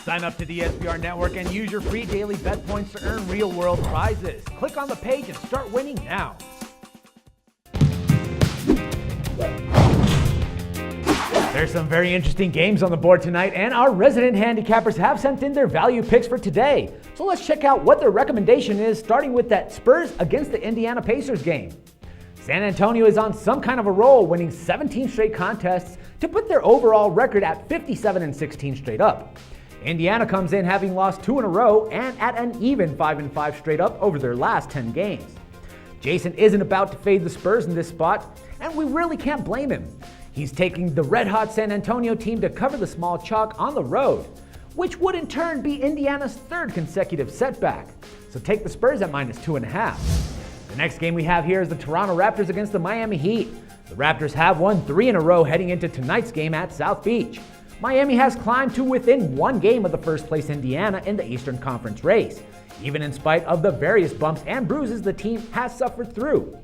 Sign up to the SBR Network and use your free daily bet points to earn real-world prizes. Click on the page and start winning now. There's some very interesting games on the board tonight, and our resident handicappers have sent in their value picks for today. So let's check out what their recommendation is, starting with that Spurs against the Indiana Pacers game. San Antonio is on some kind of a roll, winning 17 straight contests to put their overall record at 57-16 straight up. Indiana comes in having lost 2 in a row and at an even 5-5 straight up over their last 10 games. Jason isn't about to fade the Spurs in this spot, and we really can't blame him. He's taking the red-hot San Antonio team to cover the small chalk on the road, which would in turn be Indiana's third consecutive setback. So take the Spurs at -2.5. The next game we have here is the Toronto Raptors against the Miami Heat. The Raptors have won 3 in a row heading into tonight's game at South Beach. Miami has climbed to within 1 game of the first place Indiana in the Eastern Conference race, even in spite of the various bumps and bruises the team has suffered through.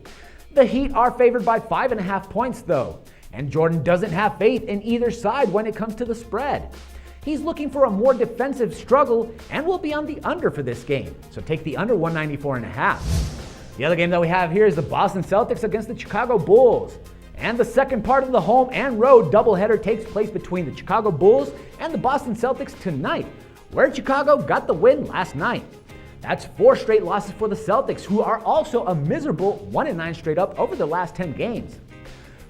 The Heat are favored by 5.5 points though, and Jordan doesn't have faith in either side when it comes to the spread. He's looking for a more defensive struggle and will be on the under for this game, so take the under 194.5. The other game that we have here is the Boston Celtics against the Chicago Bulls. And the second part of the home and road doubleheader takes place between the Chicago Bulls and the Boston Celtics tonight, where Chicago got the win last night. That's 4 straight losses for the Celtics, who are also a miserable 1-9 straight up over the last 10 games.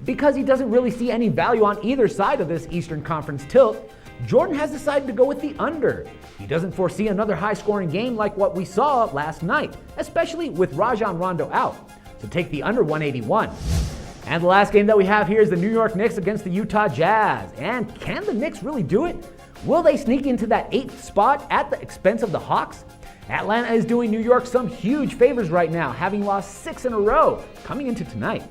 Because he doesn't really see any value on either side of this Eastern Conference tilt, Jordan has decided to go with the under. He doesn't foresee another high-scoring game like what we saw last night, especially with Rajon Rondo out. So take the under 181. And the last game that we have here is the New York Knicks against the Utah Jazz. And can the Knicks really do it? Will they sneak into that 8th spot at the expense of the Hawks? Atlanta is doing New York some huge favors right now, having lost 6 in a row coming into tonight.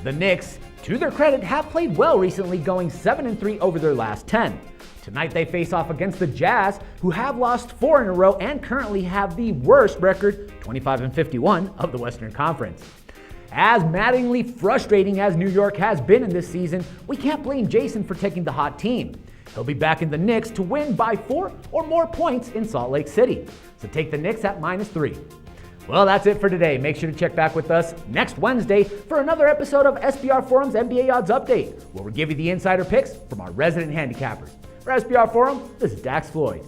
The Knicks, to their credit, have played well recently, going 7-3 over their last 10. Tonight they face off against the Jazz, who have lost 4 in a row and currently have the worst record, 25-51, of the Western Conference. As maddeningly frustrating as New York has been in this season, we can't blame Jason for taking the hot team. He'll be back in the Knicks to win by 4 or more points in Salt Lake City. So take the Knicks at -3. Well, that's it for today. Make sure to check back with us next Wednesday for another episode of SBR Forum's NBA Odds Update, where we'll give you the insider picks from our resident handicappers. For SBR Forum, this is Dax Floyd.